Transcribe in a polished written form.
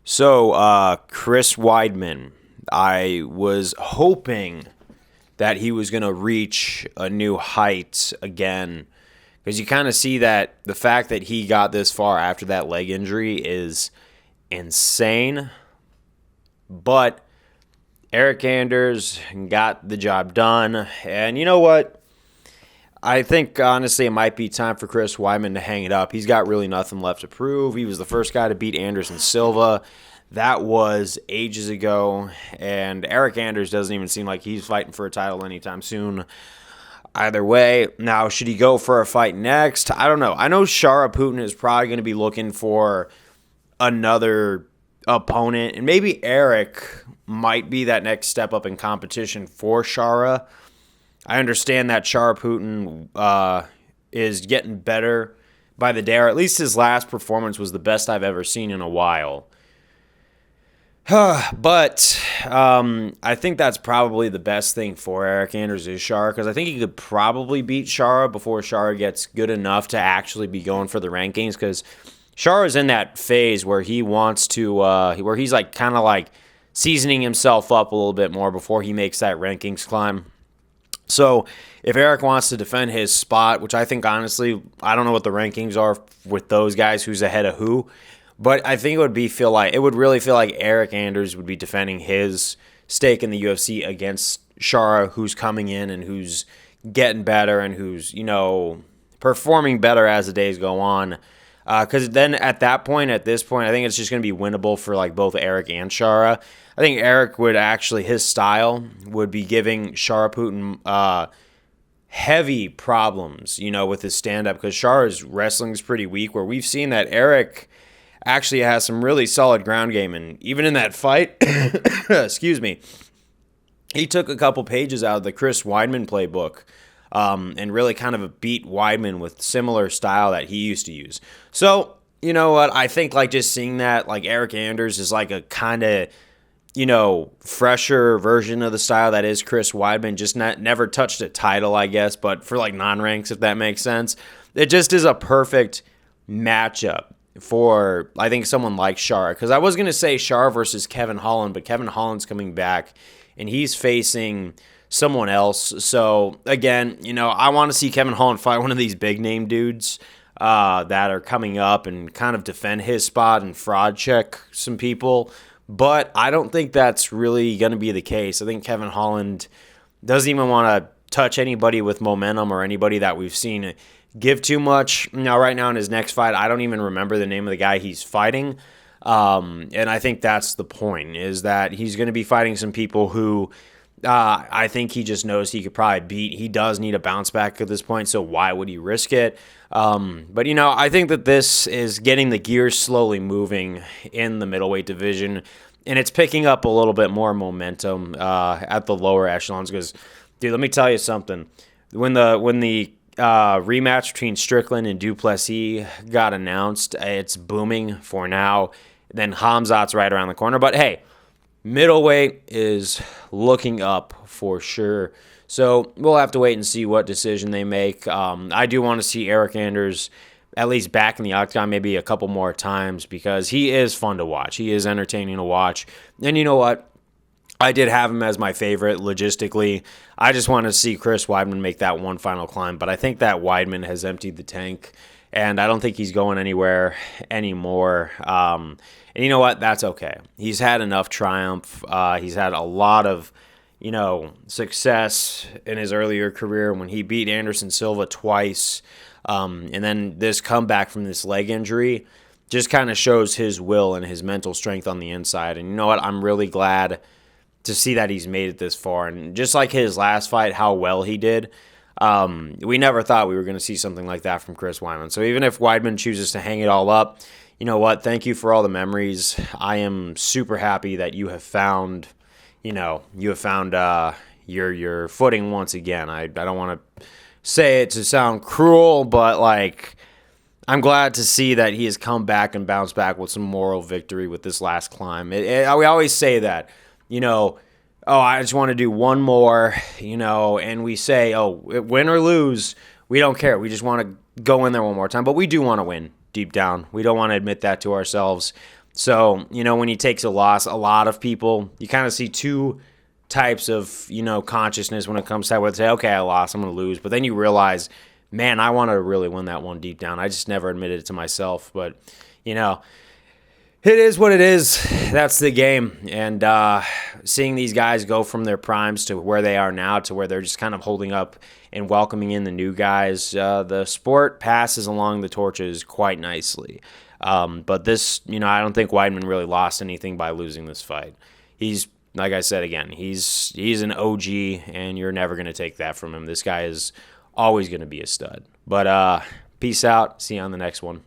Chris Weidman, I was hoping that he was going to reach a new height again because you kind of see that the fact that he got this far after that leg injury is insane. But Eric Anders got the job done. And you know what? I think, honestly, it might be time for Chris Weidman to hang it up. He's got really nothing left to prove. He was the first guy to beat Anderson Silva. That was ages ago. And Eric Anders doesn't even seem like he's fighting for a title anytime soon. Either way, now, should he go for a fight next? I don't know. I know Shara Putin is probably going to be looking for another opponent. And maybe Eric might be that next step up in competition for Shara. I understand that Shara Putin is getting better by the day, or at least his last performance was the best I've ever seen in a while. But I think that's probably the best thing for Eric Anders is Shara, because I think he could probably beat Shara before Shara gets good enough to actually be going for the rankings, because Shara's in that phase where he wants to, where he's like kind of like seasoning himself up a little bit more before he makes that rankings climb. So if Eric wants to defend his spot, which I think, honestly, I don't know what the rankings are with those guys, who's ahead of who, but I think it would really feel like Eric Anders would be defending his stake in the UFC against Shara, who's coming in and who's getting better and who's, performing better as the days go on. Because then at this point, I think it's just going to be winnable for like both Eric and Shara. I think Eric would actually, his style would be giving Shara Putin heavy problems, with his stand-up, because Shara's wrestling is pretty weak, where we've seen that Eric actually has some really solid ground game. And even in that fight, excuse me, he took a couple pages out of the Chris Weidman playbook. And really kind of beat Weidman with similar style that he used to use. So, you know what? I think like just seeing that, like Eric Anders is like a kind of, fresher version of the style that is Chris Weidman, just never touched a title, I guess, but for like non-ranks, if that makes sense. It just is a perfect matchup for, I think, someone like Shara. Because I was going to say Shara versus Kevin Holland, but Kevin Holland's coming back, and he's facing someone else. So, again, I want to see Kevin Holland fight one of these big-name dudes that are coming up and kind of defend his spot and fraud check some people. But I don't think that's really going to be the case. I think Kevin Holland doesn't even want to touch anybody with momentum or anybody that we've seen give too much. Now, right now in his next fight, I don't even remember the name of the guy he's fighting. And I think that's the point, is that he's going to be fighting some people who I think he just knows he could probably beat. He does need a bounce back at this point, so why would he risk it? But, I think that this is getting the gears slowly moving in the middleweight division, and it's picking up a little bit more momentum at the lower echelons because, dude, let me tell you something. When the rematch between Strickland and Duplessis got announced, it's booming for now. Then Hamzat's right around the corner. But, hey, middleweight is looking up for sure. So we'll have to wait and see what decision they make. I do want to see Eric Anders at least back in the octagon maybe a couple more times because he is fun to watch. He is entertaining to watch. And you know what? I did have him as my favorite logistically. I just want to see Chris Weidman make that one final climb. But I think that Weidman has emptied the tank, and I don't think he's going anywhere anymore. And you know what? That's okay. He's had enough triumph. He's had a lot of, success in his earlier career when he beat Anderson Silva twice. And then this comeback from this leg injury just kind of shows his will and his mental strength on the inside. And you know what? I'm really glad to see that he's made it this far. And just like his last fight, how well he did, we never thought we were going to see something like that from Chris Weidman. So even if Weidman chooses to hang it all up, you know what? Thank you for all the memories. I am super happy that you have found, your footing once again. I don't want to say it to sound cruel, but I'm glad to see that he has come back and bounced back with some moral victory with this last climb. We always say that, I just want to do one more, and we say, win or lose, we don't care. We just want to go in there one more time, but we do want to win deep down. We don't want to admit that to ourselves. So, when he takes a loss, a lot of people, you kind of see two types of, consciousness when it comes to that, where they say, okay, I lost, I'm going to lose. But then you realize, man, I want to really win that one deep down. I just never admitted it to myself. But, it is what it is. That's the game. And seeing these guys go from their primes to where they are now, to where they're just kind of holding up and welcoming in the new guys, the sport passes along the torches quite nicely. But this, I don't think Weidman really lost anything by losing this fight. He's, like I said again, he's an OG, and you're never going to take that from him. This guy is always going to be a stud. But peace out. See you on the next one.